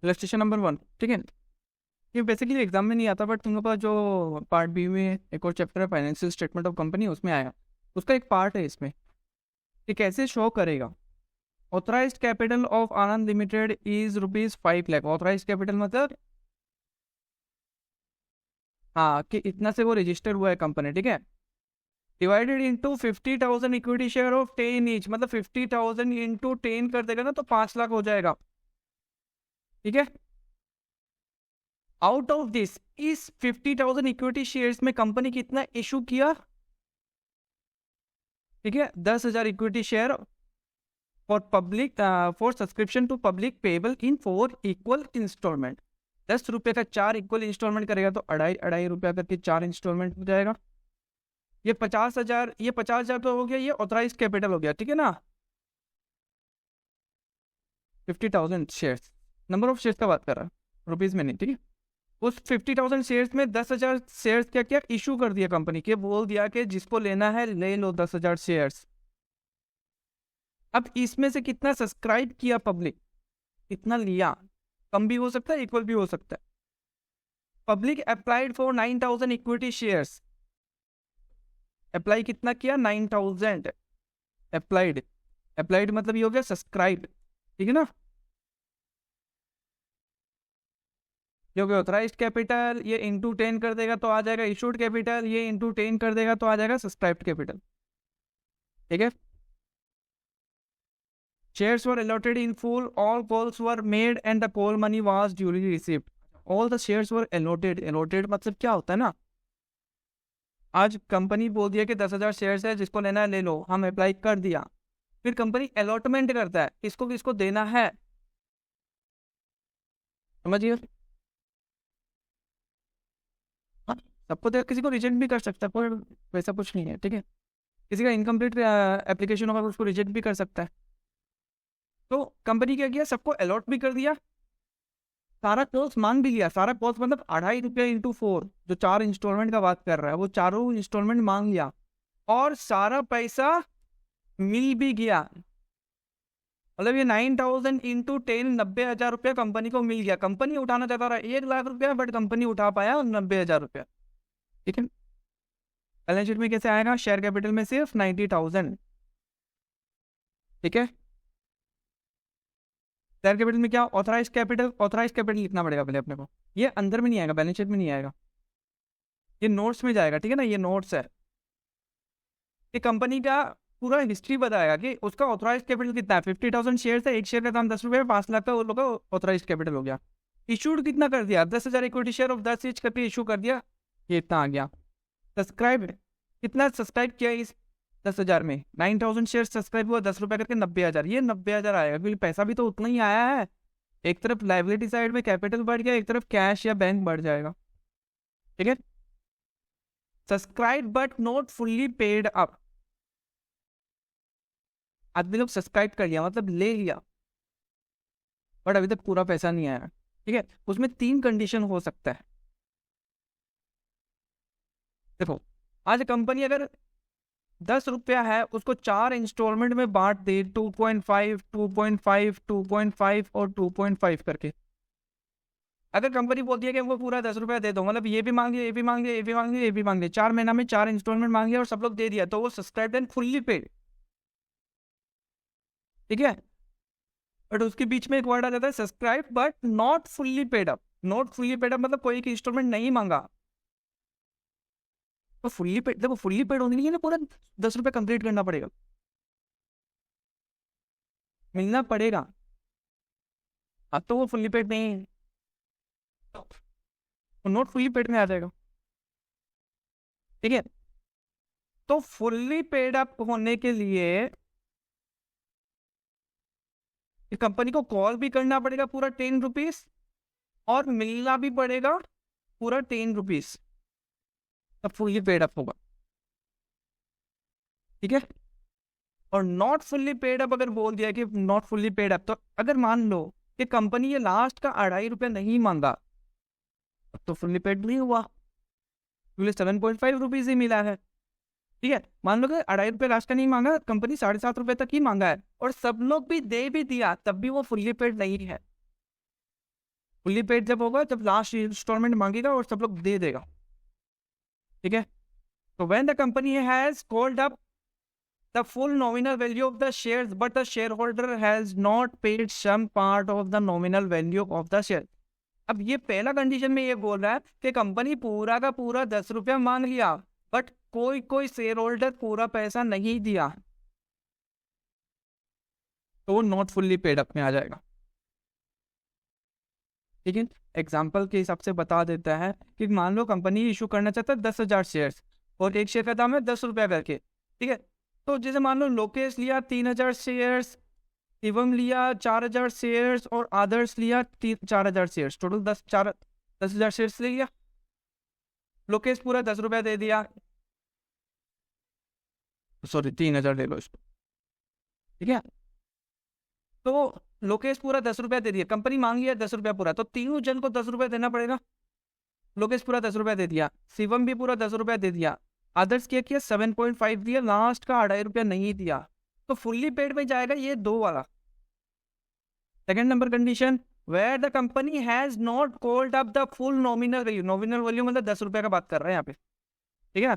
Illustration number 1, ठीक है। ये बेसिकली एग्जाम में नहीं आता, बट तुम लोग का जो पार्ट बी में एक और चैप्टर है फाइनेंशियल स्टेटमेंट ऑफ कंपनी, उसमें आएगा। उसका एक पार्ट है इसमें, ये कैसे शो करेगा। Authorised capital of Anand limited is ₹5 lakh. Authorised capital मतलब हाँ कि इतना से वो रजिस्टर हुआ है कंपनी, ठीक है। Divided into 50,000 equity share of 10 each, मतलब 50,000 इंटू 10 कर देगा ना तो 5 लाख हो जाएगा, ठीक है। आउट ऑफ दिस, इस 50,000 इक्विटी शेयर्स में कंपनी कितना इशू किया, ठीक है, 10,000 equity share for public for subscription to public payable in 4 equal installment. 10 रुपए का 4 इक्वल इंस्टॉलमेंट करेगा तो 2.5 रुपया करके 4 इंस्टॉलमेंट हो जाएगा। ये 50,000, ये 50,000 तो हो गया, ये ऑथराइज कैपिटल हो गया, ठीक है ना। 50,000 शेयर्स, नंबर ऑफ शेयर्स का बात कर रहा है, रुपीज में नहीं, ठीक है। उस 50,000 शेयर्स में 10,000 शेयर्स क्या क्या इशू कर दिया कंपनी के, बोल दिया कि जिसको लेना है ले लो 10,000 शेयर्स। अब इसमें से कितना सब्सक्राइब किया पब्लिक, इतना लिया, कम भी हो सकता है इक्वल भी हो सकता है। Public applied for 9,000 equity shares, apply कितना किया, 9,000 अप्लाइड। अप्लाइड मतलब ये हो गया सब्सक्राइब, ठीक है ना। जो कि ऑथराइज्ड कैपिटल, ये इंटू 10 कर देगा तो आ जाएगा इशूड कैपिटल, ये इंटू 10 कर देगा तो आ जाएगा सब्सक्राइब्ड कैपिटल, ठीक है। Shares were allotted in full, all calls were made and the call money was duly received. All the shares were allotted. Allotted मतलब क्या होता है ना, आज कंपनी बोल दिया कि 10,000 शेयर्स है, जिसको लेना है ले लो, हम अप्लाई कर दिया। फिर कंपनी अलॉटमेंट करता है किसको किसको देना है, समझिए। हाँ, सबको दे, किसी को रिजेक्ट भी कर सकता है, कोई वैसा कुछ नहीं है, ठीक है। किसी का इनकम्प्लीट एप्लीकेशन होगा उसको रिजेक्ट भी कर सकता है। तो कंपनी क्या किया, सबको अलॉट भी कर दिया, सारा कोर्स मांग भी लिया। सारा कोर्स मतलब 2.5 रुपया इंटू 4, जो 4 इंस्टॉलमेंट का बात कर रहा है, वो चारों इंस्टॉलमेंट मांग लिया और सारा पैसा मिल भी गया। मतलब ये 9,000 इंटू 10, 90,000 रुपया कंपनी को मिल गया। कंपनी उठाना चाहता रहा 1 लाख रुपया, बट कंपनी उठा पाया 90,000 रुपया, ठीक है। बैलेंस शीट में कैसे आएगा, शेयर कैपिटल में सिर्फ 90,000, ठीक है। शेयर कैपिटल में क्या, ऑथराइज कैपिटल। ऑथराइज कैपिटल लिखना पड़ेगा पहले अपने को, ये अंदर में नहीं आएगा, बैलेंस शीट में नहीं आएगा, ये नोट्स में जाएगा, ठीक है ना, ये नोट्स है। ये कंपनी का पूरा हिस्ट्री बताएगा कि उसका ऑथराइज कैपिटल कितना है। 50,000 शेयर है, एक शेयर का दाम 10 रुपये, 5 लाख का वो लोग का ऑथराइज कैपिटल हो गया। इशूड कितना कर दिया, 10,000 इक्विटी शेयर ऑफ 10 ईच करके इशू कर दिया, ये इतना आ गया। सब्सक्राइब कितना सब्सक्राइब किया इस 10,000 में, 9,000 शेयर सब्सक्राइब हुआ, 10 रुपये करके 90,000, ये 90,000 आएगा क्योंकि पैसा भी तो उतना ही आया है। एक तरफ लाइबिलिटी साइड में कैपिटल बढ़ गया, एक तरफ कैश या बैंक बढ़ जाएगा, ठीक है। Subscribe but not fully paid up, आदमी लोग सब्सक्राइब कर लिया मतलब ले लिया, बट अभी तक पूरा पैसा नहीं आया, ठीक है। उसमें 3 कंडीशन हो सकता है। देखो, आज कंपनी अगर 10 रुपया है, उसको 4 इंस्टॉलमेंट में बांट दे, 2.5, 2.5, 2.5 और 2.5 करके। अगर कंपनी बोलती है कि वो पूरा 10 रुपया दे दो, मतलब ये भी मांग लिया, ये भी मांग लिया, ये भी मांग लिया, ये भी मांग लिया, 4 महीना में 4 इंस्टॉलमेंट मांग लिया और सब लोग दे दिया, तो वो सब्सक्राइब एंड फुल्ली पेड, ठीक है। बट उसके बीच में एक वर्ड आ जाता है subscribe but not fully paid up. Not fully paid up मतलब कोई एक इंस्टॉलमेंट नहीं मांगा, तो फुल्ली पेड, देखो फुल्ली पेड होने के लिए ना पूरा 10 रुपया कंप्लीट करना पड़ेगा, मिलना पड़ेगा। अब तो वो फुल्ली पेड नहीं है, तो नॉट फुल्ली पेड में आ जाएगा, ठीक है। तो फुल्ली पेड अप होने के लिए कंपनी को कॉल भी करना पड़ेगा पूरा 10 रुपीज, और मिलना भी पड़ेगा पूरा 10 रुपीज, तब फुल्ली पेड अप होगा, ठीक है। और नॉट फुल्ली पेड अप अगर बोल दिया कि नॉट फुल्ली पेड अप, तो अगर मान लो कि कंपनी ये लास्ट का 2.5 रुपया नहीं मांगा, तो फुल्ली पेड नहीं हुआ, क्योंकि 7.5 रुपीज ही मिला है, ठीक है। मान लो कि 2.5 रुपया लास्ट का नहीं मांगा, कंपनी 7.5 रुपये तक ही मांगा है और सब लोग भी दे भी दिया, तब भी वो फुल्ली पेड नहीं है, फुल्ली पेड जब होगा जब लास्ट इंस्टॉलमेंट मांगेगा और सब लोग दे देगा, ठीक है। तो when the company has called up the full nominal value of the shares but the shareholder has not paid some part of the nominal value of the share। अब ये पहला कंडीशन में ये बोल रहा है कि कंपनी पूरा का पूरा 10 रुपया मांग लिया बट कोई कोई शेयर होल्डर पूरा पैसा नहीं दिया, तो नॉट फुल्ली पेड अप में आ जाएगा, ठीक है। एग्जाम्पल के हिसाब से बता देता है कि मान लो कंपनी इशू करना चाहता है 10,000 शेयर्स और एक शेयर का दाम है 10 रुपया करके, ठीक है। तो जैसे मान लो लोकेश लिया 3,000 शेयर्स, शिवम लिया 4,000 शेयर्स और आदर्श लिया 4,000 शेयर्स, टोटल 10,000 शेयर्स ले लिया। लोकेश पूरा 10 रुपया दे दिया, सॉरी 3,000 ले लो इसको, ठीक है। तो लोकेश पूरा 10 रुपया दे दिया, कंपनी मांग लिया 10 रुपया पूरा, तो तीनों जन को 10 रुपया देना पड़ेगा। लोकेश पूरा 10 रुपया दे दिया, शिवम भी पूरा 10 रुपया दे दिया, आदर्श क्या किया 7.5 दिया, लास्ट का 2.5 रुपया नहीं दिया, तो फुल्ली पेड में जाएगा ये 2 वाला। Second number condition, where the company has not called up the full nominal value, nominal value मतलब 10 रुपया का बात कर रहे हैं यहाँ पे, ठीक है।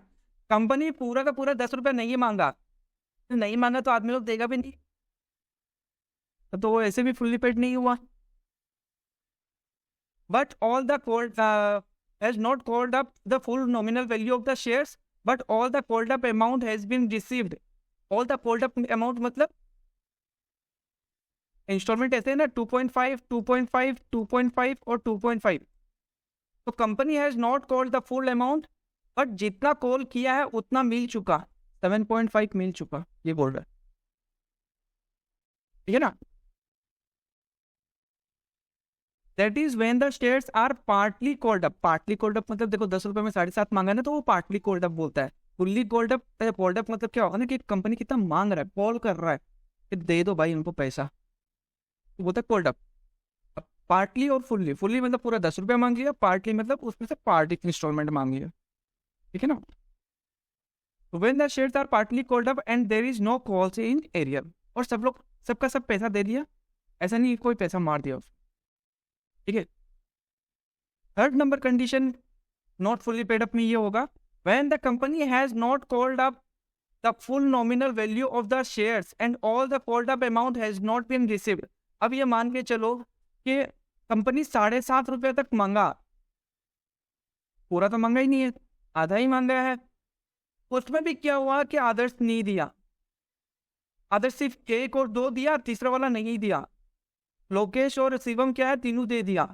कंपनी पूरा का पूरा 10 रुपया नहीं मांगा, नहीं मांगा तो आदमी लोग देगा भी नहीं, तो वो ऐसे भी फुल्ली पेड नहीं हुआ। But all the called has not called up the full nominal value of the shares but all the called up amount has been received. All the called up amount मतलब installment ऐसे है ना 2.5, 2.5, 2.5 और 2.5। तो company has not called the full amount but जितना call किया है उतना मिल चुका, 7.5 मिल चुका, ये बोल रहा है, ठीक है ना। That is when the shares are partly called up. Partly called up मतलब देखो 10 रुपए में 7.5 मांगा ना, तो वो पार्टली कॉल्ड अप बोलता है। फुल्ली कॉल्ड अप मतलब क्या होगा ना कि कंपनी कितना मांग रहा है, कॉल कर रहा है कि दे दो भाई उनको पैसा, तो बोलता है कॉल्ड अप। पार्टली और फुल्ली, फुल्ली मतलब पूरा 10 रुपया मांग लिया, पार्टली मतलब उसमें से पार्ट इंस्टॉलमेंट मांग लिया, ठीक है ना। When the shares are partly called up and there is no calls in arrear, और सब लोग सबका सब पैसा दे दिया, ऐसा नहीं कोई पैसा मार दिया उसको, ठीक है। Third number condition not fully paid up में ये होगा when the company has not called up the full nominal value of the shares and all the called up amount has not been received. अब ये मान के चलो कि company 7.5 रुपये तक मांगा, पूरा तो मांगा ही नहीं है, आधा ही मांगा है। उसमें भी क्या हुआ कि आदर्श नहीं दिया, आदर्श सिर्फ 1 और 2 दिया, तीसरा वाला नहीं दिया। लोकेश और शिवम क्या है, तीनों दे दिया,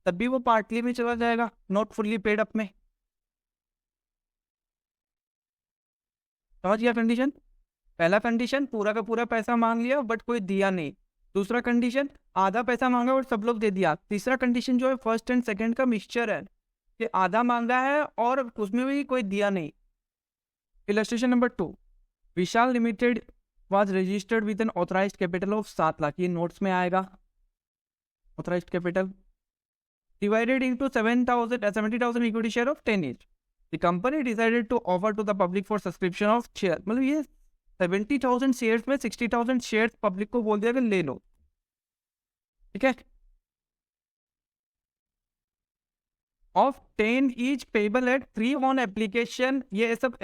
तब भी वो पार्टली में चला जाएगा, नॉट फुल्ली पेड अप में। समझ गया कंडीशन। पहला कंडीशन पूरा का पूरा पैसा मांग लिया बट कोई दिया नहीं, दूसरा कंडीशन आधा पैसा मांगा और सब लोग दे दिया, तीसरा कंडीशन जो है फर्स्ट एंड सेकंड का मिक्सचर है कि आधा मांगा है और उसमें भी कोई दिया नहीं। Illustration number 2, Vishal limited was registered with an authorized capital of 7 lakh, ये नोट्स में आएगा। authorized capital divided into 70,000 equity share of 10 each. The company decided to offer to the public for subscription of share, मतलब ये 70,000 shares में 60,000 shares public को बोल दिया कि ले लो, ठीक है। Of 10 each payable at 3 on application, ये सब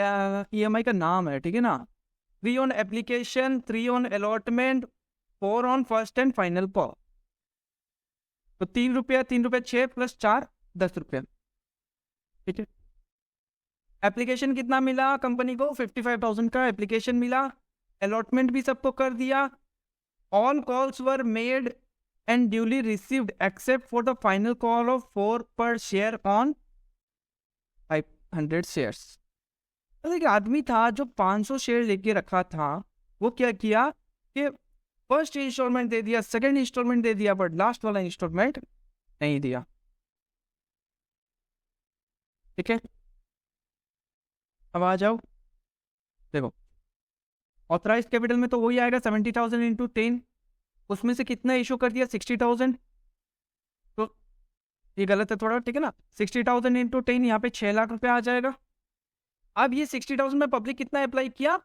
EMI का नाम है, ठीक है ना। 3 on application, 3 on allotment, 4 on first and final call। तो 3 रुपया 6 प्लस 4 10 रुपया, ठीक है। एप्लीकेशन कितना मिला कंपनी को, 55,000 का एप्लीकेशन मिला। अलॉटमेंट भी सबको कर दिया। All calls were made and duly received except for the final call of 4 पर शेयर ऑन 500 शेयर्स। एक आदमी था जो 500 शेयर लेके रखा था, वो क्या किया कि फर्स्ट इंस्टॉलमेंट दे दिया, सेकंड इंस्टॉलमेंट दे दिया, बट लास्ट वाला इंस्टॉलमेंट नहीं दिया, ठीक है। अब आ जाओ, देखो ऑथराइज कैपिटल में तो वही आएगा 70,000 इंटू 10, उसमें से कितना इशू कर दिया 60,000, तो ये गलत है थोड़ा, ठीक है ना। 60,000 इंटू 10 यहाँ पे 6 लाख रुपए आ जाएगा। अब ये 60,000 में पब्लिक कितना अप्लाई किया,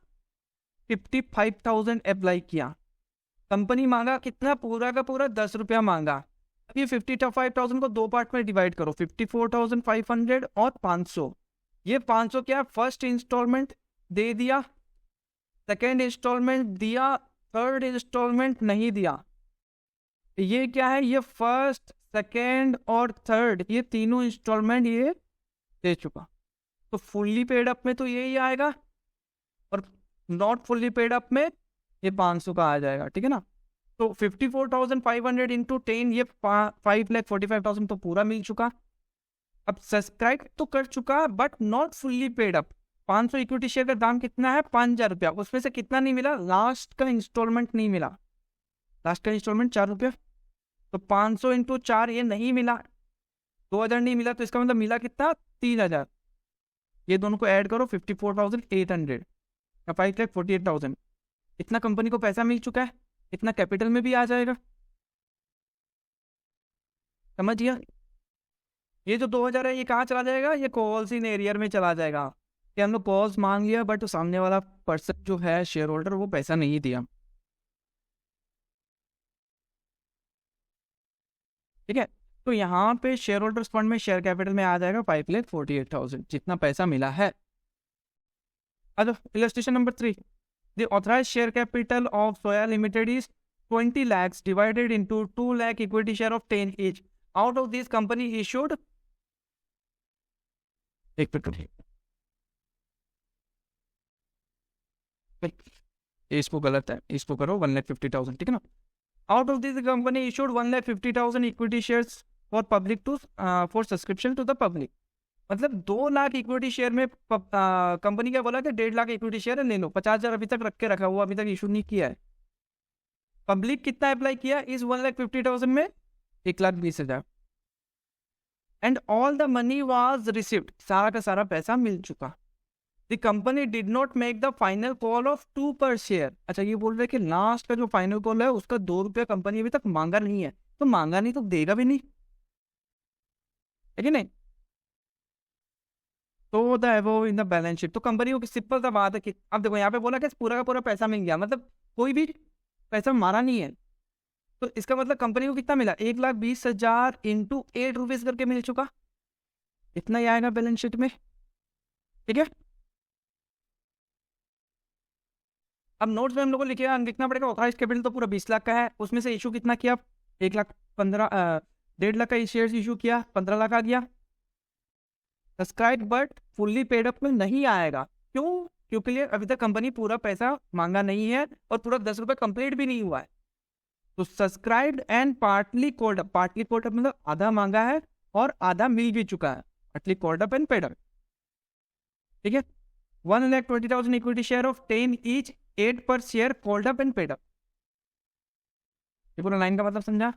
55,000 अप्लाई किया। कंपनी मांगा कितना, पूरा का पूरा 10 रुपया मांगा। अब ये 55,000 को दो पार्ट में डिवाइड करो, 54,500 और 500। ये 500 क्या, फर्स्ट इंस्टॉलमेंट दे दिया, सेकेंड इंस्टॉलमेंट दिया, थर्ड इंस्टॉलमेंट नहीं दिया। ये क्या है, ये फर्स्ट, सेकेंड और थर्ड, ये तीनों इंस्टॉलमेंट ये दे चुका। तो फुल्ली पेड अप में तो यही आएगा, और नॉट फुल्ली पेड अप में ये 500 का आ जाएगा, ठीक है ना। तो 54,500 इंटू 10, ये 5,45,000 तो पूरा मिल चुका। अब सब्सक्राइब तो कर चुका but not fully paid up. 500 equity share का दाम कितना है, 5,000 रुपया। उसमें से कितना नहीं मिला, लास्ट का इंस्टॉलमेंट नहीं मिला, लास्ट का इंस्टॉलमेंट 4 रुपया। तो 500 इंटू 4 ये नहीं मिला, 2,000 नहीं मिला, तो इसका मतलब मिला कितना, 3,000। ये दोनों को ऐड करो, 54,800 या 5,48,000। इतना कंपनी को पैसा मिल चुका है, इतना कैपिटल में भी आ जाएगा। समझिए, ये जो 2,000 है ये कहाँ चला जाएगा, ये कॉल्स इन एरियर में चला जाएगा कि हम लोग कॉल्स मांग लिया बट सामने वाला पर्सन जो है शेयर होल्डर वो पैसा नहीं दिया, ठीक है। तो यहाँ पे शेयर होल्डर्स फंड में शेयर कैपिटल में आ जाएगा 5,48,000 जितना पैसा मिला है। अच्छा, illustration number 3, the authorised share capital of soya limited is 20 lakhs divided into 2 lakh equity share of 10 each. Out of this company issued, एक मिनट, इसको गलत है, इसको करो 1,50,000, ठीक है ना। Out of this company issued 1,50,000 equity shares for public to for subscription to the public. मतलब 2 लाख इक्विटी शेयर में कंपनी क्या बोला कि 1.5 लाख इक्विटी शेयर है, ले लो। 50,000 अभी तक रख के रखा हुआ, अभी तक इशू नहीं किया है। पब्लिक कितना अप्लाई किया इस 1,50,000 में, 1,20,000। And all the money was received, सारा का सारा पैसा मिल चुका। The company did not make the final call of 2 पर शेयर। अच्छा, ये बोल रहे कि लास्ट का जो फाइनल कॉल है उसका 2 रुपया कंपनी अभी तक मांगा नहीं है, तो मांगा नहीं तो देगा भी नहीं, है कि नहीं। तो the above in the balance sheet, तो कंपनी को सिंपल सा बात है कि अब देखो यहाँ पे बोला कि पूरा का पूरा पैसा मिल गया, मतलब कोई भी पैसा मारा नहीं है। तो इसका मतलब कंपनी को कितना मिला, 1,20,000 इंटू 8 रुपीज करके मिल चुका, इतना ही आएगा बैलेंस शीट में, ठीक है। अब नोट्स में हम लोग को लिखना पड़ेगा ऑथराइज्ड कैपिटल तो पूरा 20 लाख का है, उसमें से इशू कितना किया, 1,15,1.5 लाख का शेयर्स इशू किया, 15 लाख आ गया। Subscribe but fully paid up में नहीं आएगा, क्यों, क्योंकि अभी तक कंपनी पूरा पैसा मांगा नहीं है और पूरा 10 रुपये कंप्लीट भी नहीं हुआ है। तो subscribed and partly called up, partly called up मतलब आधा मांगा है और आधा मिल भी चुका है, partly called up and paid up, ठीक है। 1,20,000 इक्विटी शेयर ऑफ 10 ईच, 8 पर share called up and paid up. ये पूरा लाइन का मतलब समझा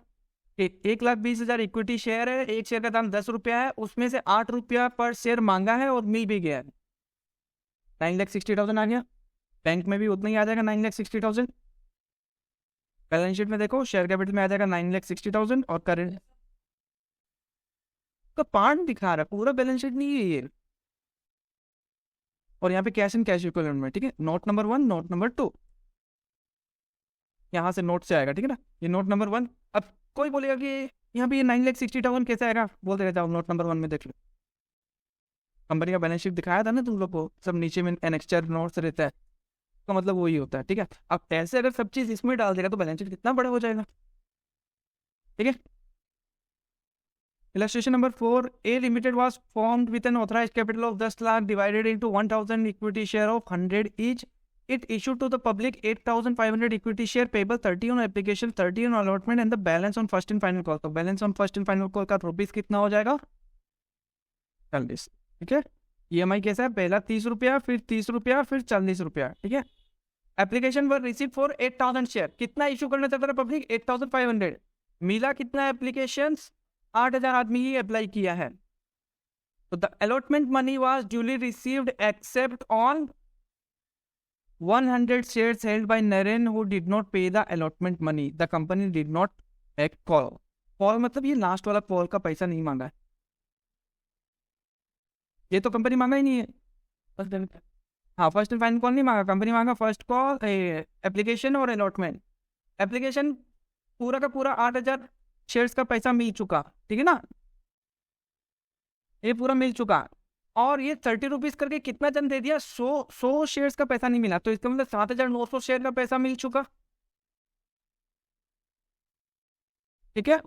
कि 1,20,000 इक्विटी शेयर है, एक शेयर का दाम 10 रुपया है, उसमें से 8 रुपया पर शेयर मांगा है और मिल भी गया है, 9,60,000 आ गया। बैंक में भी उतना ही आ जाएगा 9,60,000। बैलेंस शीट में देखो शेयर कैपिटल में आ जाएगा 9,60,000 और करेंट का पार्ट दिखा रहा है, पूरा बैलेंस शीट नहीं है ये। और यहाँ पे कैश एंड कैश इक्विवेलेंट में, ठीक है, नोट नंबर 1, नोट नंबर 2, यहाँ से नोट से आएगा, ठीक है ना। ये नोट नंबर 1। अब कोई बोलेगा कि यहाँ पे ये 9,60,000 कैसे आएगा, बोलते रहता हूँ नोट नंबर 1 में देख लो, कंपनी का बैलेंस शीट दिखाया था ना तुम लोग को, सब नीचे में एनेक्स्चर नोट्स रहता है, तो मतलब वही होता है, ठीक है। अब ऐसे अगर सब चीज इसमें डाल देगा तो बैलेंस शीट कितना बड़ा हो जाएगा, ठीक है। Illustration number 4, A Limited was formed with an authorized capital of 10 lakh divided into 1,000 equity share of 100 each. It issued to the public 8,500 equity share payable 30 on application, 30 on allotment and the balance on first and final call. तो balance on first and final call का rupees कितना हो जाएगा, 40, ठीक है। EMI कैसा है, पहला 30 रुपया, फिर 30 रुपया, फिर 40 रुपया, ठीक है। Application were receive for 8,000 share, कितना इशू करना चाहता है पब्लिक, 8,500। मिला कितना एप्लीकेशन, 8,000 आदमी ही अप्लाई किया है। तो the allotment money was duly received except on 100 shares held by Naren who did not pay the allotment money. The company did not make call. Call मतलब ये लास्ट वाला कॉल का पैसा नहीं मांगा है, ये तो कंपनी मांगा ही नहीं है। हाँ, फर्स्ट एंड फाइनल कॉल नहीं मांगा, कंपनी मांगा फर्स्ट कॉल, एप्लीकेशन और अलॉटमेंट। एप्लीकेशन पूरा का पूरा 8,000 शेयर्स का पैसा मिल चुका, ठीक है ना, ये पूरा मिल चुका। और ये 30 रुपीज करके कितना जन दे दिया, 100 शेयर्स का पैसा नहीं मिला, तो इसका मतलब 7,900 शेयर का पैसा मिल चुका, ठीक है।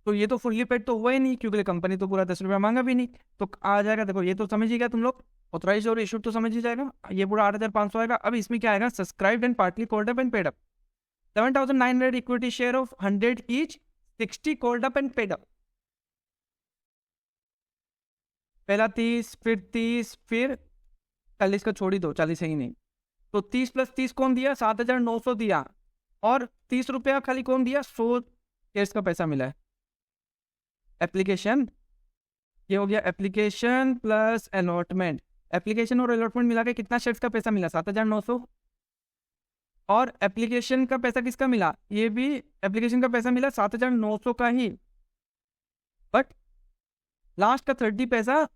तो ये तो फुल्ली पेड तो हुआ ही नहीं, क्योंकि कंपनी तो पूरा 10 रुपया मांगा भी नहीं, तो आ जाएगा, देखो ये तो समझ ही गया तुम लोग, ऑथराइज और इशूड तो समझ ही जाएगा, ये पूरा 8,500 आएगा। अब इसमें क्या आएगा, subscribed and partly called up and paid up, 7,900 equity share of 100 each, 60 called up and paid up, पहला 30, फिर 30, फिर 40 का छोड़ ही दो, 40 है ही नहीं, तो 30 + 30 कौन दिया, 7,900 दिया, और 30 रुपया खाली कौन दिया, 100 शेयर्स का पैसा मिला है। एप्लीकेशन, ये हो गया एप्लीकेशन प्लस अलॉटमेंट, एप्लीकेशन और अलॉटमेंट मिला के कितना शेयर्स का पैसा मिला, 7,900। और एप्लीकेशन का पैसा किसका मिला, ये भी एप्लीकेशन का पैसा मिला 7,900 का ही, बट लास्ट का 30 पैसा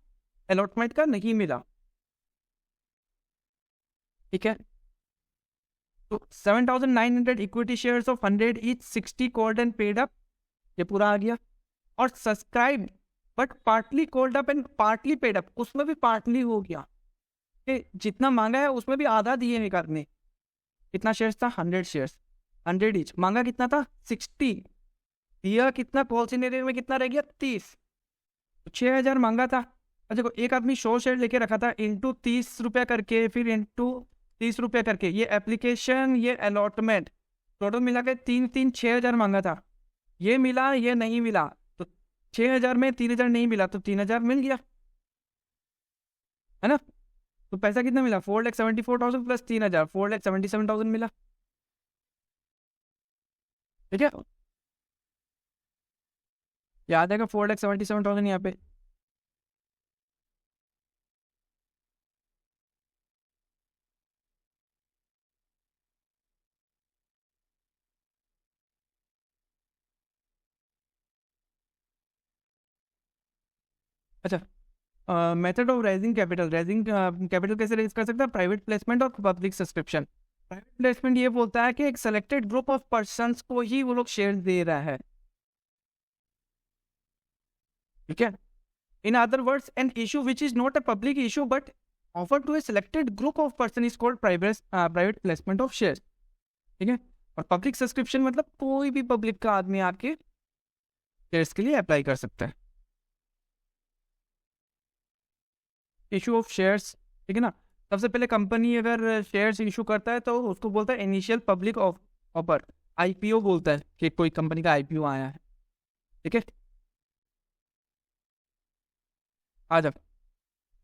अलॉटमेंट का नहीं मिला, ठीक है। तो 7,900 equity shares of 100 each, 60 called and paid up, ये पूरा आ गया। और subscribe but partly called up and partly paid up, उसमें भी पार्टली हो गया कि जितना मांगा है उसमें भी आधा दिए एक आदमी। कितना शेयर्स था, 100 शेयर्स, 100 ईच, मांगा कितना था, 60, दिया कितना, पॉलिसी में कितना रह गया, 30, तो 6,000 मांगा था। अच्छा देखो, एक आदमी 100 शेयर लेके रखा था, इंटू 30 रुपया करके, फिर इंटू 30 रुपया करके, ये एप्लीकेशन ये अलॉटमेंट, टोटल मिला के 6,000 मांगा था, ये मिला ये नहीं मिला, तो 6,000 में 3,000 नहीं मिला, तो 3,000 मिल गया, है ना। तो पैसा कितना मिला, 4,74,000 प्लस 3,000, 4,77,000 मिला, ठीक है। याद आएगा 4,77,000 यहाँ पे। अच्छा, method of raising capital, raising capital कैसे रेज कर सकता है, प्राइवेट प्लेसमेंट और पब्लिक सब्सक्रिप्शन। प्राइवेट प्लेसमेंट ये बोलता है कि एक सेलेक्टेड ग्रुप ऑफ पर्संस को ही वो लोग शेयर दे रहा है, ठीक है। In other words, an issue which is not a public issue but offer to a selected group of person is called private placement of share, ठीक है। और पब्लिक सब्सक्रिप्शन मतलब कोई भी पब्लिक का आदमी आपके शेयर्स के लिए अप्लाई कर सकता है। इशू ऑफ शेयर्स, ठीक है ना, सबसे पहले कंपनी अगर शेयर्स इशू करता है तो उसको बोलता है इनिशियल पब्लिक ऑफर, आईपीओ बोलता है कि कोई कंपनी का आईपीओ आया है, ठीक है। आ जाओ,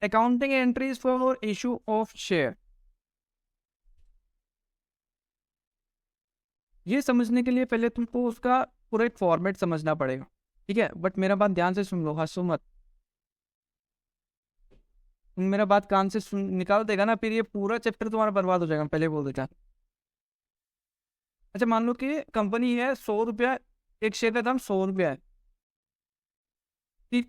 accounting entries for issue of share, ये समझने के लिए पहले तुमको उसका पूरा एक फॉर्मेट समझना पड़ेगा, ठीक है। बट मेरा बात ध्यान से सुन लो, हंसो मत, मेरा बात कान से सुन निकाल देगा ना, फिर ये पूरा चैप्टर तुम्हारा बर्बाद हो जाएगा, पहले बोल देता। अच्छा, मान लो कि कंपनी है, 100 रुपया, एक शेयर का दाम 100 रुपया है,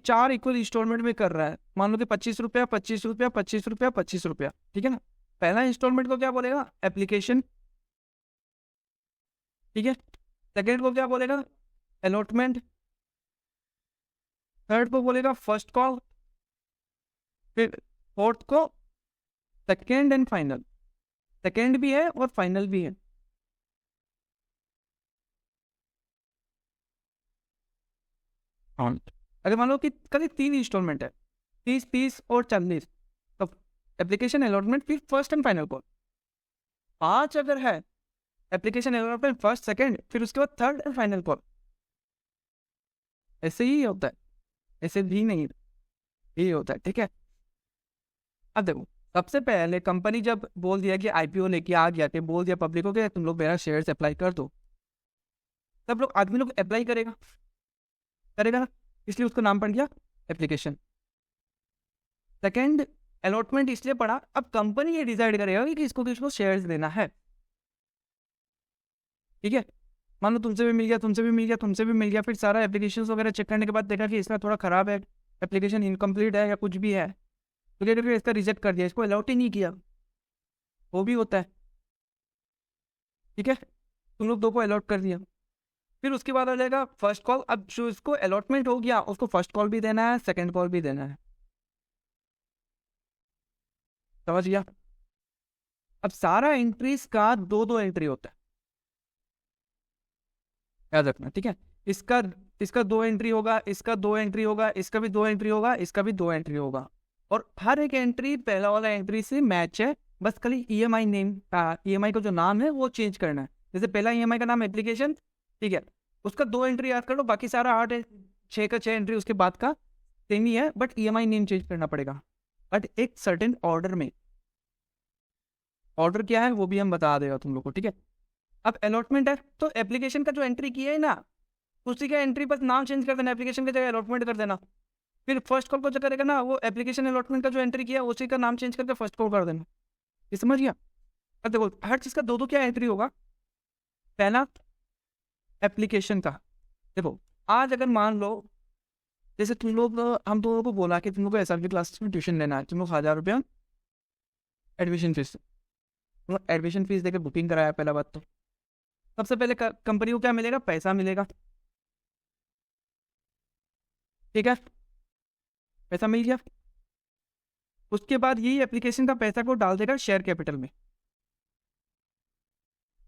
4 इक्वल इंस्टॉलमेंट में कर रहा है, मान लो कि 25 रुपया, 25 रुपया, 25 रुपया, 25 रुपया, ठीक है ना। पहला इंस्टॉलमेंट को क्या बोलेगा, एप्लीकेशन, ठीक है। सेकेंड को क्या बोलेगा, अलॉटमेंट, थर्ड को बोलेगा फर्स्ट कॉल, फिर फोर्थ को सेकेंड एंड फाइनल, सेकेंड भी है और फाइनल भी है, अगर मान लो कि कभी 3 इंस्टॉलमेंट है, 30, 30 और 40, तो एप्लीकेशन अलॉटमेंट फिर फर्स्ट एंड फाइनल कॉल, 5 अगर है, एप्लीकेशन अलॉटमेंट फर्स्ट सेकेंड, फिर उसके बाद थर्ड एंड फाइनल कॉल, ऐसे ही होता है, ऐसे भी नहीं, यही होता है, ठीक है। अब देखो, सबसे पहले कंपनी जब बोल दिया कि आईपीओ लेके आ गया, कि बोल दिया पब्लिक को कि तुम लोग मेरा शेयर्स अप्लाई कर दो, तब लोग आदमी लोग अप्लाई करेगा करेगा ना, इसलिए उसका नाम पड़ गया एप्लीकेशन। सेकंड, अलॉटमेंट इसलिए पड़ा, अब कंपनी ये डिसाइड करेगा कि किसको शेयर्स देना है, ठीक है। मान लो तुमसे भी मिल गया, तुमसे भी मिल गया, तुमसे भी मिल गया, फिर सारा एप्लीकेशन वगैरह चेक करने के बाद देखा कि इसमें थोड़ा खराब है, एप्लीकेशन इनकम्प्लीट है या कुछ भी है, तो फिर इसका रिजेक्ट कर दिया, इसको अलॉट ही नहीं किया, वो भी होता है, ठीक है। तुम लोग दो को अलॉट कर दिया। फिर उसके बाद आ जाएगा फर्स्ट कॉल। अब जो इसको अलॉटमेंट हो गया उसको फर्स्ट कॉल भी देना है, सेकंड कॉल भी देना है। समझ गया? अब सारा एंट्रीज का दो दो एंट्री होता है, याद रखना, ठीक है? इसका इसका दो एंट्री होगा, इसका दो एंट्री होगा, इसका भी दो एंट्री होगा, इसका भी दो एंट्री होगा। और हर एक एंट्री पहला वाला एंट्री से मैच है, बस खाली ईएमआई नेम, ईएमआई का जो नाम है वो चेंज करना है। जैसे पहला ईएमआई का नाम एप्लीकेशन, ठीक है, उसका दो एंट्री याद कर लो, बाकी सारा आठ है, छः का छः एंट्री उसके बाद का सेम ही है, बट ईएमआई नेम चेंज करना पड़ेगा। बट एक सर्टेन ऑर्डर में, ऑर्डर क्या है वो भी हम बता देगा तुम लोग को, ठीक है? अब अलॉटमेंट है तो एप्लीकेशन का जो एंट्री किया है ना, उसी का एंट्री बस नाम चेंज कर देना, एप्लीकेशन की जगह अलॉटमेंट कर देना। फिर फर्स्ट कॉल को जो करेगा ना, वो एप्लीकेशन अलॉटमेंट का जो एंट्री किया उसी का नाम चेंज करके फर्स्ट कॉल कर देना। ये समझ गया? अब देखो हर चीज़ का दो दो क्या एंट्री होगा। पहला एप्लीकेशन का, देखो आज अगर मान लो जैसे तुम लोग, हम तुम लोग को बोला कि तुम लोग को एसआरपी क्लासेस में ट्यूशन लेना है, तुम लोग 1000 रुपया एडमिशन फीस, तुम लोग एडमिशन फीस देकर बुकिंग कराया। पहला बात तो सबसे पहले कंपनी को क्या मिलेगा? पैसा मिलेगा, ठीक है? पैसा मिल गया। उसके बाद यही एप्लीकेशन का पैसा को डाल देगा शेयर कैपिटल में,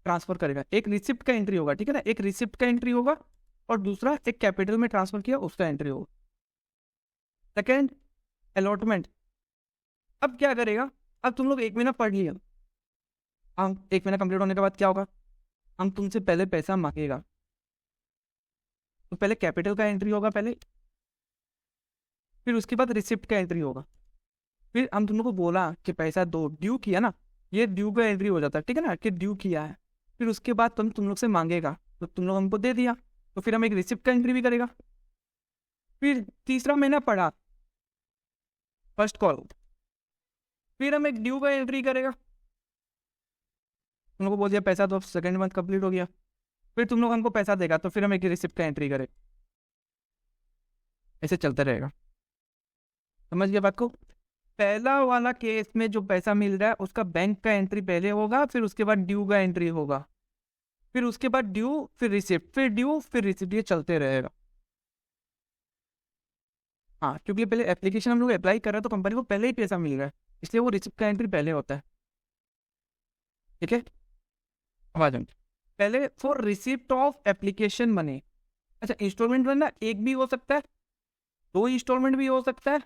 ट्रांसफर करेगा। एक रिसिप्ट का एंट्री होगा, ठीक है ना, एक रिसिप्ट का एंट्री होगा, और दूसरा एक कैपिटल में ट्रांसफर किया उसका एंट्री होगा। Second allotment. अब क्या करेगा? अब तुम लोग एक महीना पढ़ लिया, हम एक महीना कंप्लीट होने के बाद क्या होगा? हम तुमसे पहले पैसा मांगेगा, तो पहले कैपिटल का एंट्री होगा पहले, फिर उसके बाद रिसिप्ट का एंट्री होगा। फिर हम तुम लोग को बोला कि पैसा दो, ड्यू किया ना, ये ड्यू का एंट्री हो जाता है, ठीक है ना, कि ड्यू किया है। फिर उसके बाद तुम लोग से मांगेगा, तो तुम लोग हमको दे दिया, तो फिर हम एक रिसिप्ट का एंट्री भी करेगा। फिर तीसरा महीना पड़ा, फर्स्ट कॉल, फिर हम एक ड्यू का एंट्री करेगा। तुम लोग को बोल दिया पैसा दो, सेकंड मंथ कंप्लीट हो गया, फिर तुम लोग हमको पैसा देगा, तो फिर हम एक रिसिप्ट का एंट्री करें। ऐसे चलता रहेगा। समझ गया बात को? पहला वाला केस में जो पैसा मिल रहा है उसका बैंक का एंट्री पहले होगा, फिर उसके बाद ड्यू का एंट्री होगा, फिर उसके बाद ड्यू, फिर रिसिप्ट, फिर ड्यू, फिर रिसिप्ट, ये चलते रहेगा। हाँ, क्योंकि पहले एप्लीकेशन हम लोग अप्लाई कर रहे हैं तो कंपनी को पहले ही पैसा मिल रहा है, इसलिए वो रिसिप्ट का एंट्री पहले होता है, ठीक है? आवाज पहले for receipt of application money. अच्छा, इंस्टॉलमेंट बनना एक भी हो सकता है, दो इंस्टॉलमेंट भी हो सकता है,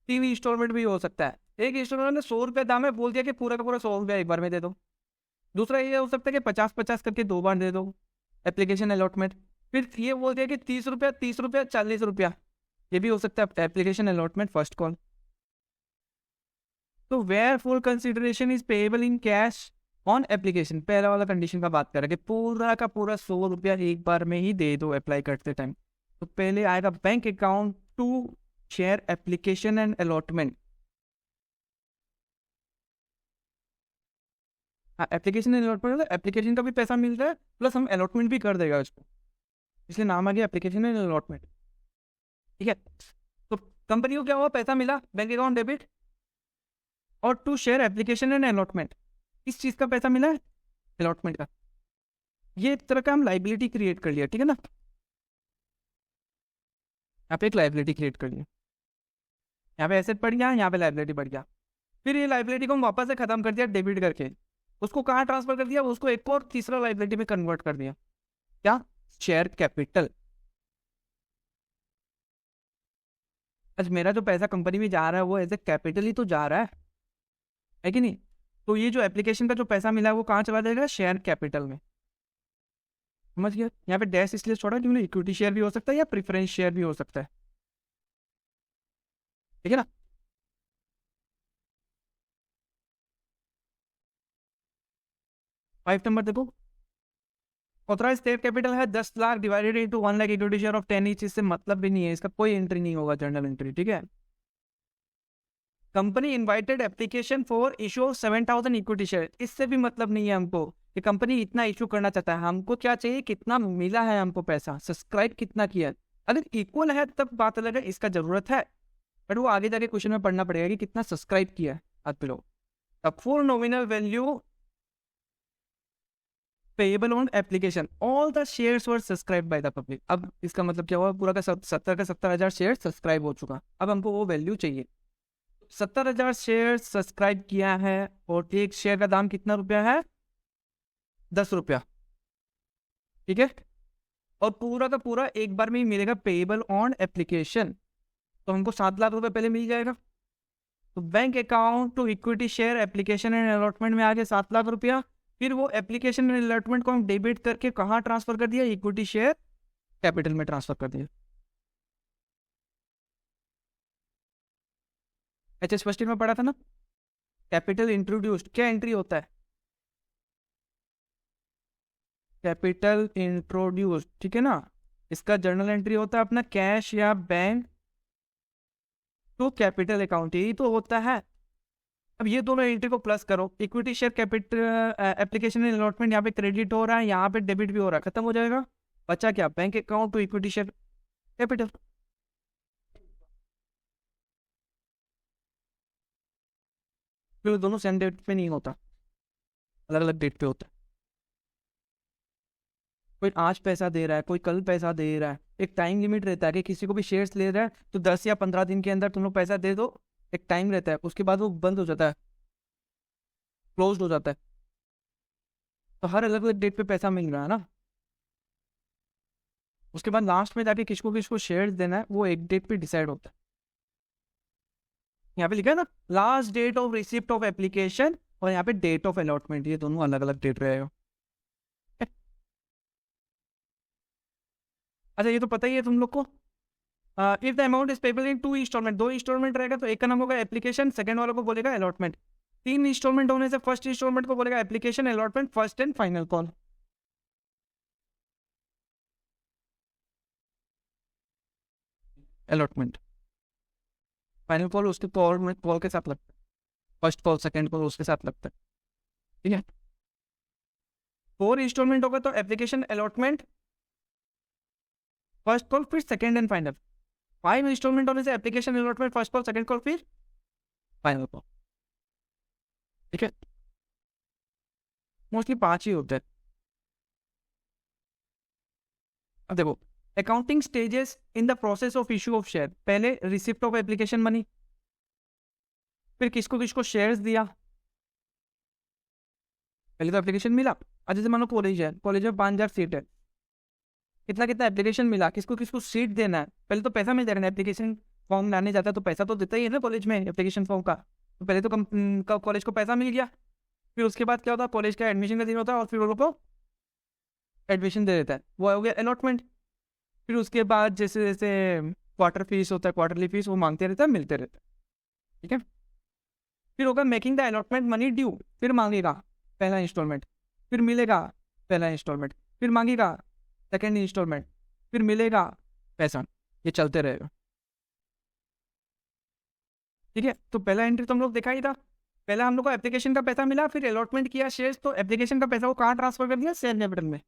तीन इंस्टॉलमेंट भी हो सकता है। एक इंस्टॉलमेंट में 100 रुपये दाम है, बोल दिया कि पूरा का पूरा 100 रुपया एक बार में दे दो। दूसरा ये हो सकता है कि 50-50 करके दो बार दे दो, एप्लीकेशन अलॉटमेंट। फिर ये बोल दिया कि 30 रुपया, 30 रुपया, 40 रुपया, ये भी हो सकता है एप्लीकेशन अलॉटमेंट फर्स्ट कॉल। तो where full consideration is payable in cash on application, पहला वाला कंडीशन का बात करें कि पूरा का पूरा 100 रुपया एक बार में ही दे दो अप्लाई करते टाइम। तो पहले आएगा bank account to share application and allotment. हाँ, एप्लीकेशन एंड अलॉटमेंट, एप्लीकेशन का भी पैसा मिल रहा है प्लस हम अलॉटमेंट भी कर देगा उसको, इसलिए नाम आ गया एप्लीकेशन एंड अलॉटमेंट, ठीक है? तो कंपनी को क्या हुआ? पैसा मिला, बैंक अकाउंट डेबिट, और to share application and allotment, इस चीज का पैसा मिला है, अलॉटमेंट का। ये एक तरह का हम लाइबिलिटी क्रिएट कर लिया, ठीक है ना, यहाँ पे एक लाइबिलिटी क्रिएट कर लिया, यहाँ पे एसेट बढ़ गया, यहाँ पे लाइबिलिटी बढ़ गया। फिर ये लाइबिलिटी को हम वापस से खत्म कर दिया डेबिट करके, उसको कहाँ ट्रांसफर कर दिया? उसको एक और तीसरा लाइबिलिटी में कन्वर्ट कर दिया, क्या? Share capital. आज मेरा जो पैसा कंपनी में जा रहा है वो एज ए कैपिटल ही तो जा रहा है कि नहीं? तो ये जो एप्लीकेशन का जो पैसा मिला है वो कहाँ चला जाएगा? शेयर कैपिटल में। समझ गया? यहाँ पे डैश इसलिए छोड़ा क्योंकि इक्विटी शेयर भी हो सकता है या प्रेफरेंस शेयर भी हो सकता है, ठीक है ना? 5 नंबर देखो, ऑथराइज शेयर कैपिटल है 10 lakh divided into 1 lakh equity share of 10 each, इससे मतलब भी नहीं है, इसका कोई एंट्री नहीं होगा, जर्नल एंट्री, ठीक है? Company invited application for issue of 7000 equity share, इससे भी मतलब नहीं है हमको कि कंपनी इतना इशू करना चाहता है। हमको क्या चाहिए? कितना मिला है हमको पैसा, सब्सक्राइब कितना किया। अगर इक्वल है तब बात अलग है, इसका जरूरत है, बट वो आगे जाके क्वेश्चन में पढ़ना पड़ेगा कि कितना सब्सक्राइब किया है आप लोग। The full nominal value payable on application, all the shares were subscribe by the public. अब इसका मतलब क्या हुआ, पूरा का 70,000 शेयर सब्सक्राइब हो चुका, अब हमको वो वैल्यू चाहिए। 70,000 शेयर सब्सक्राइब किया है और एक शेयर का दाम कितना रुपया है, 10 रुपया, ठीक है। और पूरा का पूरा एक बार में ही मिलेगा पेएबल ऑन एप्लीकेशन, तो हमको 7 लाख रुपए पहले मिल जाएगा। तो bank account to equity share application and allotment में आ गया 7 लाख रुपया। फिर वो एप्लीकेशन एंड अलॉटमेंट को हम डेबिट करके कहाँ ट्रांसफर कर दिया, इक्विटी शेयर कैपिटल में ट्रांसफर कर दिया। एच फर्स्ट में पढ़ा था ना, कैपिटल इंट्रोड्यूस्ड, क्या एंट्री होता है, कैपिटल इंट्रोड्यूस्ड, ठीक है ना। इसका जर्नल एंट्री होता है अपना कैश या बैंक तो कैपिटल अकाउंट, यही तो होता है। अब ये दोनों एंट्री को प्लस करो, equity share capital application allotment, यहाँ पे क्रेडिट हो रहा है, यहाँ पे डेबिट भी हो रहा है, खत्म हो जाएगा। बचा क्या, bank account to equity share capital. फिर दोनों सेम डेट पे नहीं होता, अलग अलग डेट पे होता है। कोई आज पैसा दे रहा है, कोई कल पैसा दे रहा है, एक टाइम लिमिट रहता है कि किसी को भी शेयर्स ले रहा है तो 10 या 15 दिन के अंदर तुम लोग पैसा दे दो, एक टाइम रहता है, उसके बाद वो बंद हो जाता है, क्लोज हो जाता है। तो हर अलग अलग डेट पे पैसा मिल रहा है ना। उसके बाद लास्ट में जाके किसको किसको शेयर्स देना है वो एक डेट पे डिसाइड होता है। यहाँ पे लिखा है ना, last date of receipt of application और यहाँ पे डेट ऑफ अलॉटमेंट, ये दोनों अलग अलग डेट रहेगा। अच्छा ये तो पता ही है तुम लोग को, if the amount is payable in 2 installment, 2 installment रहेगा तो एक का नाम होगा एप्लीकेशन, सेकंड वाले को बोलेगा अलॉटमेंट। 3 इंस्टॉलमेंट होने से फर्स्ट इंस्टॉलमेंट को बोलेगा application, allotment, first and final call. Allotment, final call उसके कॉल के साथ लगता है, फर्स्ट कॉल सेकंड कॉल उसके साथ लगता है, ठीक है। 4 इंस्टॉलमेंट होगा तो एप्लीकेशन, अलॉटमेंट, फर्स्ट कॉल, फिर सेकंड एंड फाइनल। 5 इंस्टॉलमेंट होने से application, allotment, first call, second call, फिर फाइनल कॉल, ठीक है। मोस्टली 5 ही होते हैं। अब देखो, accounting stages in the process of issue of share, पहले रिसिप्ट ऑफ एप्लीकेशन मनी, फिर किसको किसको शेयर्स दिया, पहले तो एप्लीकेशन मिला। आज जैसे मानो कॉलेज है, कॉलेज में 5,000 सीट है, कितना कितना एप्लीकेशन मिला, किसको किसको सीट देना है, पहले तो पैसा मिल जाएगा, एप्लीकेशन फॉर्म लाने जाता है तो पैसा तो देता ही है ना कॉलेज में एप्लीकेशन फॉर्म का, तो पहले तो कॉलेज को पैसा मिल गया। फिर उसके बाद क्या होता है, कॉलेज का एडमिशन का दिन होता है और फिर वो लोग को एडमिशन दे देता है, वो हो गया अलॉटमेंट। फिर उसके बाद जैसे जैसे क्वार्टर फीस होता है, क्वार्टरली फीस वो मांगते रहता है, मिलते रहता है, ठीक है। फिर होगा making the allotment money due, फिर मांगेगा पहला इंस्टॉलमेंट, फिर मिलेगा पहला इंस्टॉलमेंट, फिर मांगेगा सेकेंड इंस्टॉलमेंट, फिर मिलेगा पैसा, ये चलते रहेगा, ठीक है। तो पहला एंट्री तो हम लोग देखा ही था, पहला हम लोग को एप्लीकेशन का पैसा मिला, फिर अलॉटमेंट किया शेयर्स, तो एप्लीकेशन का पैसा वो कहाँ ट्रांसफर कर दिया, शेयर कैपिटल में।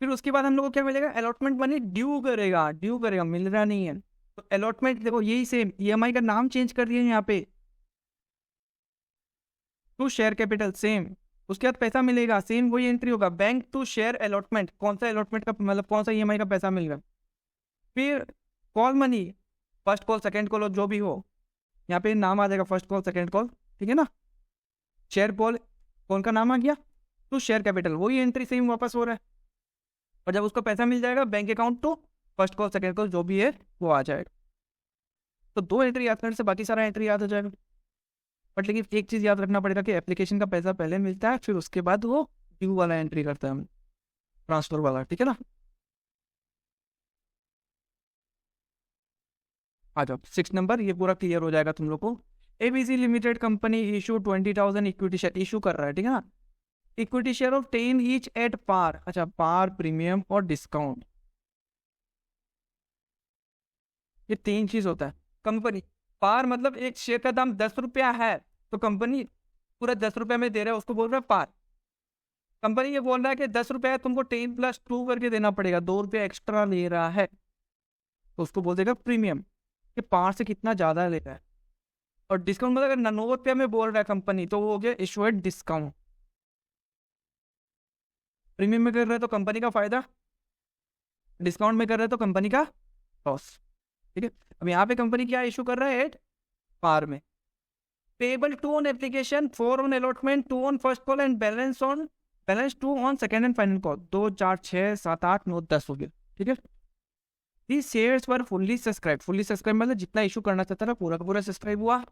फिर उसके बाद हम लोग को क्या मिलेगा, अलॉटमेंट मनी ड्यू करेगा, ड्यू करेगा, मिल रहा नहीं है तो अलॉटमेंट, देखो यही सेम, ईएमआई का नाम चेंज कर दिया यहाँ पे टू शेयर कैपिटल, सेम। उसके बाद पैसा मिलेगा, सेम वही एंट्री होगा, बैंक टू शेयर अलॉटमेंट, कौन सा अलॉटमेंट का मतलब कौन सा ईएमआई का पैसा मिल रहा। फिर call money, first call second call जो भी हो, यहाँ पे नाम आ जाएगा फर्स्ट कॉल सेकंड कॉल, ठीक है ना। शेयर कॉल, कौन का नाम आ गया, टू शेयर कैपिटल, वही एंट्री सेम वापस हो रहा है। और जब उसको पैसा मिल जाएगा bank account to first call second call जो भी है वो आ जाएगा। तो 2 एंट्री याद करने से बाकी सारा एंट्री याद हो जाएगा। बट लेकिन एक चीज़ याद रखना पड़ेगा कि एप्लीकेशन का पैसा पहले मिलता है, फिर उसके बाद वो ड्यू वाला एंट्री करता है हम, ट्रांसफर वाला, ठीक है ना। आ जाओ 6 नंबर, ये पूरा क्लियर हो जाएगा तुम लोग को। ABC limited company issue 20,000 equity share issue कर रहा है, ठीक है ना। Equity share of 10 each at par, अच्छा पार, प्रीमियम और डिस्काउंट, ये 3 चीज होता है। कंपनी पार मतलब एक शेयर का दाम 10 रुपया है तो कंपनी पूरा 10 रुपये में दे रहा है, उसको बोल रहा है पार। कंपनी ये बोल रहा है कि 10 रुपया तुमको 10+2 करके देना पड़ेगा, 2 रुपया एक्स्ट्रा ले रहा है, तो उसको बोल देगा प्रीमियम, कि पार से कितना ज्यादा ले रहा है। और डिस्काउंट मतलब अगर 99 रुपया में बोल रहा है कंपनी तो वो हो गया इशूड डिस्काउंट, प्रीमियम में कर रहे हैं तो कंपनी का फायदा, डिस्काउंट में कर रहे हैं तो कंपनी का लॉस। ठीक है, अब यहाँ पे कंपनी क्या इशू कर रहा है एट पार में। Payable two on application, 4 on allotment, 2 on first call and balance 2 on second and final call. 2 4 6 7 8 9 10 हो गया। ठीक है, these shares were fully subscribed मतलब जितना इशू करना चाहता था पूरा का पूरा सब्सक्राइब हुआ,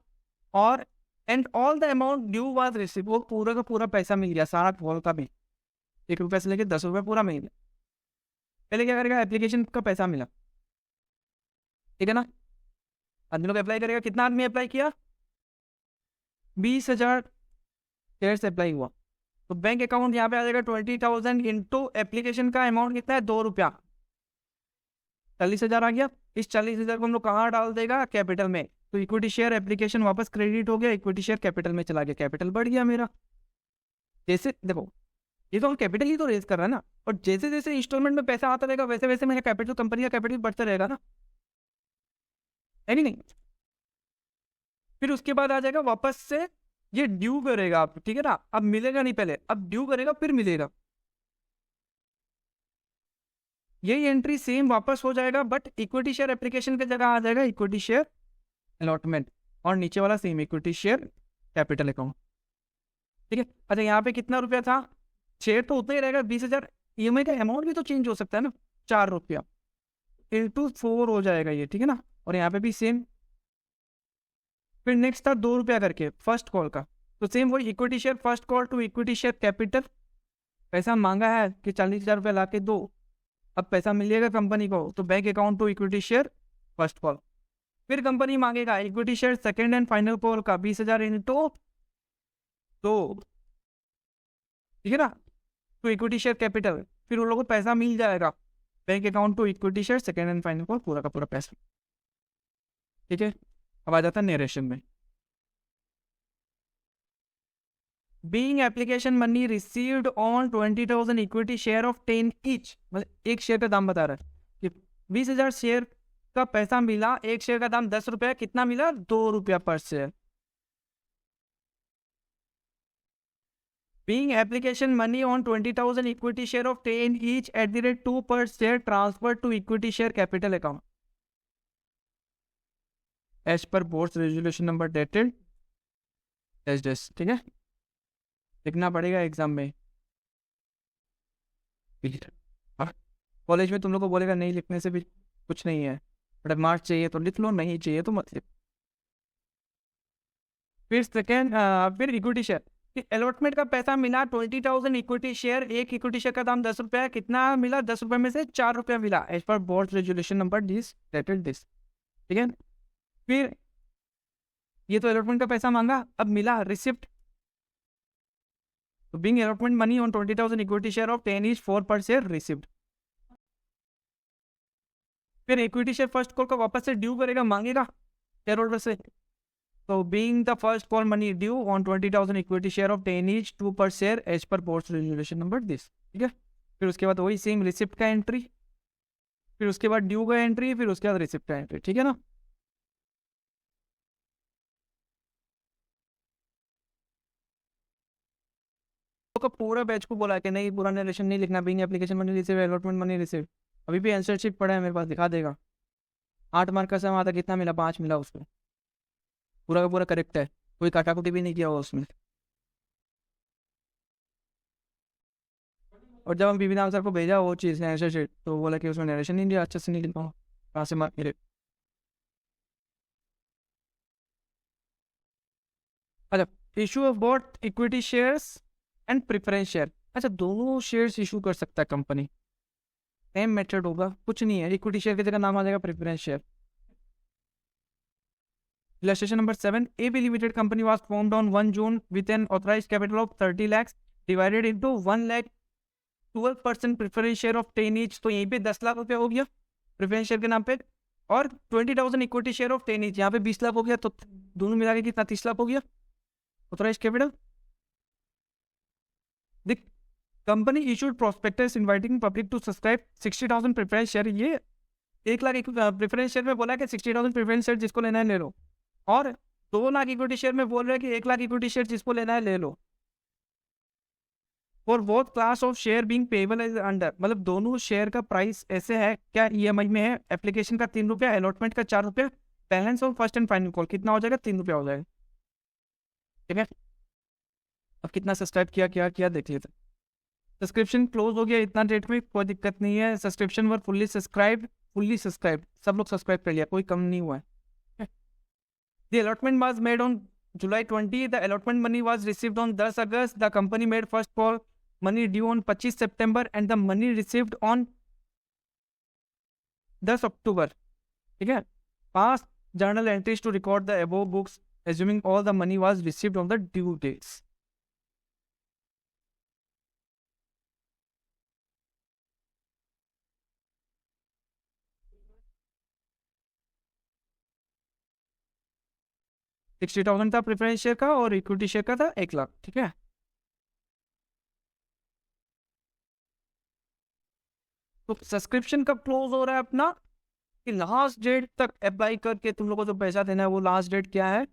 और and all the amount due was receive, वो पूरा का पूरा पैसा मिल गया, सारा कॉल का भी, 1 रुपये से लेकर 10 रुपये पूरा मिल गया। पहले क्या करेगा, एप्लीकेशन का पैसा मिला, ठीक है ना, आदमी लोग अप्लाई करेगा, कितना आदमी अप्लाई किया, 20,000 शेयर्स अप्लाई हुआ, तो बैंक अकाउंट यहाँ पे आ जाएगा 20,000 इंटू एप्लीकेशन का अमाउंट कितना है 2 रुपया, 40,000 आ गया। इस 40,000 को हम लोग कहाँ डाल देगा, कैपिटल में, तो इक्विटी शेयर एप्लीकेशन वापस क्रेडिट हो गया, इक्विटी शेयर कैपिटल में चला गया, कैपिटल बढ़ गया मेरा। जैसे देखो ये तो हम कैपिटल ही तो रेज कर रहा है ना, और जैसे जैसे इंस्टॉलमेंट में पैसा आता रहेगा वैसे वैसे मेरा कैपिटल, कंपनी का कैपिटल बढ़ता रहेगा ना, है नहीं। फिर उसके बाद आ जाएगा वापस से ये ड्यू करेगा आप, ठीक है ना, अब मिलेगा नहीं, पहले अब ड्यू करेगा फिर मिलेगा, यही एंट्री सेम वापस हो जाएगा, बट इक्विटी शेयर एप्लीकेशन की जगह आ जाएगा इक्विटी शेयर अलॉटमेंट, और नीचे वाला same equity share capital account. ठीक है, अच्छा यहाँ पे कितना रुपया था, शेयर तो उतना ही रहेगा 20,000, ईएमआई का अमाउंट भी तो चेंज हो सकता है ना, 4 रुपया इंटू 4 हो जाएगा ये, ठीक है ना, और यहाँ पे भी सेम। फिर नेक्स्ट था 2 रुपया करके फर्स्ट कॉल का, तो सेम वही equity share first call to equity share capital, पैसा मांगा है कि 40,000 रुपया ला के दो, अब पैसा मिलेगा कंपनी को, तो bank account to equity share first call. फिर कंपनी मांगेगा equity share second and final call का 20,000 इंटू 2, ठीक है ना, टू इक्विटी शेयर कैपिटल, फिर उन लोगों को पैसा मिल जाएगा, bank account to equity share second and final call, पूरा का पूरा पैसा। ठीक है, अब आ जाता है नरेशन में। Being application money received on 20,000 equity share of 10 each, मतलब एक शेयर का दाम बता रहा है कि 20,000 शेयर का पैसा मिला, एक शेयर का दाम 10 रुपया, कितना मिला 2 रुपया पर share. Being application money on 20,000 equity share of 10 each at the rate 2 per share transferred to equity share capital account as per board's resolution number dated dash, ठीक है, लिखना पड़ेगा एग्जाम में। कॉलेज में तुम लोग को बोलेगा नहीं लिखने से भी कुछ नहीं है, बट मार्क्स चाहिए तो लिख लो, नहीं चाहिए तो मत लिख। फिर सेकेंड, फिर इक्विटी शेयर, अलॉटमेंट का पैसा मिला 20,000 इक्विटी शेयर, एक इक्विटी शेयर का दाम 10 रुपया, कितना मिला 10 रुपये में से 4 रुपया मिला as per board resolution number this dated this, ठीक है। फिर ये तो अलॉटमेंट का पैसा मांगा, अब मिला रिसिप्ट, तो being allotment money on 20,000 equity share of 10 each 4 per share received। फिर इक्विटी शेयर फर्स्ट कॉल का वापस से ड्यू करेगा, मांगेगा शेयर होल्डर से, तो being the first call money due on 20,000 equity share of 10 each 2 per share as per board's resolution number this, ठीक है। फिर उसके बाद वही सेम रिसिप्ट का एंट्री, फिर उसके बाद ड्यू का एंट्री, फिर उसके बाद रिसिप्ट का एंट्री, ठीक है ना। तो पूरा बैच को बोला कि नहीं पूरा नरेशन नहीं लिखना, being application money receive allotment money receive, अभी भी आंसर शीट पड़ा है मेरे पास, दिखा देगा। 8 मार्क का सम आता, कितना मिला 5 मिला उसको, पूरा का पूरा करेक्ट है, कोई काटाकुटी भी नहीं किया हुआ उसमें। और जब हम बीबी नाम सर को भेजा वो चीज़ आंसर शीट, तो बोला कि उसमें नरेशन नहीं दिया, अच्छे से नहीं लिख पाऊँ, कहाँ से मार्क मिले। अच्छा, issue of both equity shares and preference share, अच्छा दोनों शेयर्स इशू कर सकता है कंपनी, सेम मेथड होगा, कुछ नहीं है, इक्विटी शेयर की जगह नाम आ जाएगा preference share. Illustration number 7, AB Limited company was formed on 1 June with an authorized capital of 30 lakhs divided into 1 lakh 12% preference share of 10 each, तो यहीं पे 10 लाख रुपया हो गया प्रेफरेंस शेयर के नाम पे, और 20,000 इक्विटी शेयर ऑफ 10 each, यहाँ पे 20 लाख हो गया, तो दोनों मिला के कितना 30 लाख हो गया authorised capital. The company issued prospectus inviting public to subscribe 60,000 preference share, ये 1 लाख प्रेफरेंस शेयर में बोला कि 60,000 प्रेफरेंस शेयर जिसको लेना है ले लो, और 2 लाख इक्विटी शेयर में बोल रहे हैं कि 1 लाख इक्विटी शेयर जिसको लेना है ले लो। For both class of share being payable as under, मतलब दोनों शेयर का प्राइस ऐसे है, क्या ईएमआई में है, एप्लीकेशन का 3 रुपया, अलॉटमेंट का 4 रुपया, balance on first and final call कितना हो जाएगा, 3 रुपया हो जाएगा। ठीक है, अब कितना सब्सक्राइब किया क्या किया देख लेते हैं। सब्सक्रिप्शन क्लोज हो गया इतना डेट में, कोई दिक्कत नहीं है। सब्सक्रिप्शन वर फुल्ली सब्सक्राइब, सब लोग सब्सक्राइब कर लिया, कोई कम नहीं हुआ है। The allotment was made on July 20, the allotment money was received on 10 August. The company made first call money due on 25 September and the money received on 10 October. ठीक है, पास journal entries to record the above books, assuming all the money was received on the due dates. $60,000 था preference share का और equity share का था 1 लाख। ठीक है, तो सब्सक्रिप्शन कब क्लोज हो रहा है अपना, कि लास्ट डेट तक अप्लाई करके तुम लोगों को जो पैसा देना है वो लास्ट डेट क्या है,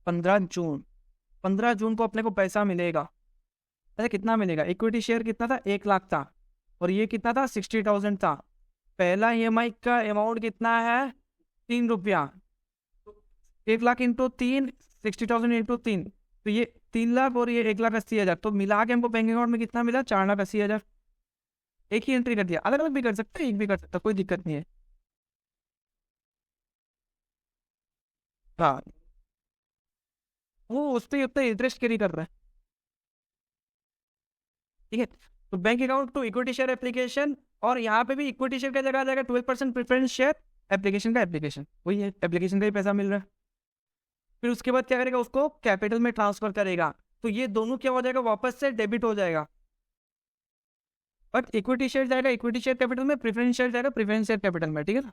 15 जून। 15 जून को अपने को पैसा मिलेगा। अच्छा कितना मिलेगा, इक्विटी शेयर कितना था, 1 लाख था, और ये कितना था, 60,000 था। पहला ईएमआई का अमाउंट कितना है, 3 रुपया। 1 लाख इंटू 3, 60,000 इंटू 3, तो ये 3 लाख और ये 1,80,000, तो मिला के हमको बैंक अकाउंट में कितना मिला, 4,80,000। एक ही एंट्री कर दिया, अलग अलग भी कर सकते हैं, एक भी कर सकता, कोई दिक्कत नहीं है। हाँ, वो उस पर उतना इंटरेस्ट कैरी कर रहा है। ठीक है, तो bank account to equity share application, और यहाँ पे भी इक्विटी शेयर का जगह आ जाएगा 12% प्रेफरेंस शेयर, एप्लीकेशन का एप्लीकेशन वही है, एप्लीकेशन का ही पैसा मिल रहा है। फिर उसके बाद क्या करेगा, उसको कैपिटल में ट्रांसफर करेगा, तो ये दोनों क्या हो जाएगा, वापस से डेबिट हो जाएगा। बट इक्विटी शेयर जाएगा इक्विटी शेयर कैपिटल में, प्रेफरेंस शेयर जाएगा प्रेफरेंस शेयर कैपिटल में। ठीक है ना,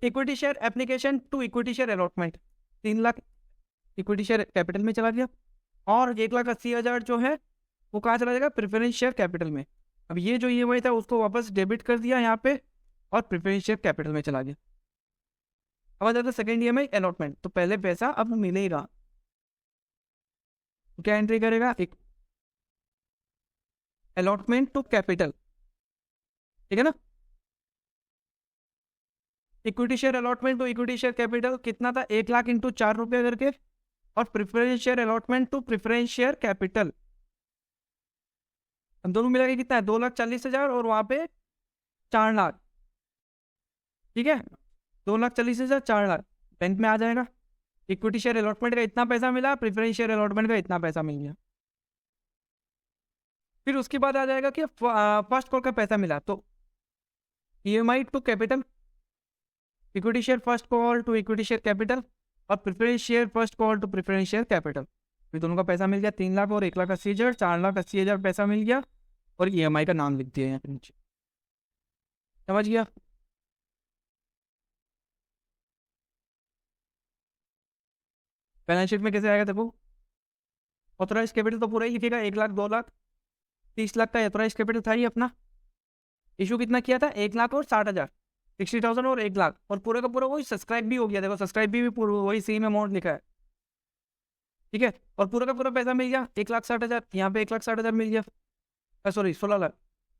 equity share application to equity share allotment, 3 lakh equity share capital में चला गया, और 1,80,000 जो है वो कहाँ चला जाएगा, प्रेफरेंस शेयर कैपिटल में। अब ये जो ईएमआई था उसको वापस डेबिट कर दिया यहाँ पे, और प्रेफरेंस शेयर कैपिटल में चला गया। अब आ जाता है सेकेंड ईएमआई अलॉटमेंट, तो पहले पैसा अब मिलेगा, तो क्या एंट्री करेगा, एक अलॉटमेंट टू कैपिटल। ठीक है ना, equity share allotment to equity share capital कितना था, 1 लाख इंटू 4 रुपये करके, और preference share allotment to preference share capital, दोनों मिला के कितना है, 2,40,000 और वहां पे 4 लाख। ठीक है, 2,40,000 4 लाख बैंक में आ जाएगा। इक्विटी शेयर अलॉटमेंट का इतना पैसा मिला, प्रेफरेंस शेयर अलॉटमेंट का इतना पैसा मिल गया। फिर उसके बाद आ जाएगा कि फर्स्ट कॉल का पैसा मिला, तो ईएमआई to capital, equity share first call to equity share capital, और preference share first call to preference share capital. फिर दोनों का पैसा मिल गया, 3 लाख और 1,80,000, 4,80,000 पैसा मिल गया, और ईएमआई का नाम लिख दिया यहाँ पे नीचे। समझ गया, बैलेंस शीट में कैसे आएगा देखो, ऑथोराइज कैपिटल तो पूरा ही लिखेगा, 1 लाख 2 लाख, 30 लाख का ऑथोराइज कैपिटल था ही अपना। इशू कितना किया था, 1 लाख और 60,000, 60,000 और 1 लाख, और पूरा का पूरा वही सब्सक्राइब भी हो गया, देखो सब्सक्राइब भी पूरा वही सेम अमाउंट लिखा है। ठीक है, और पूरा का पूरा पैसा मिल गया, 1,60,000, यहाँ पे 1,60,000 मिल गया, सॉरी 16 लाख,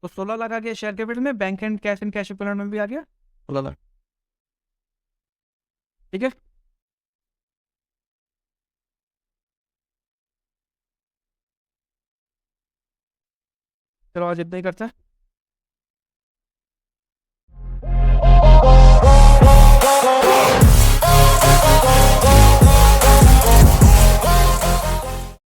तो 16 लाख आ गया शेयर कैपिटल में, बैंक एंड कैश इक्विवेलेंट में भी आ गया 16 लाख। ठीक है, चलो आज इतना ही करते हैं।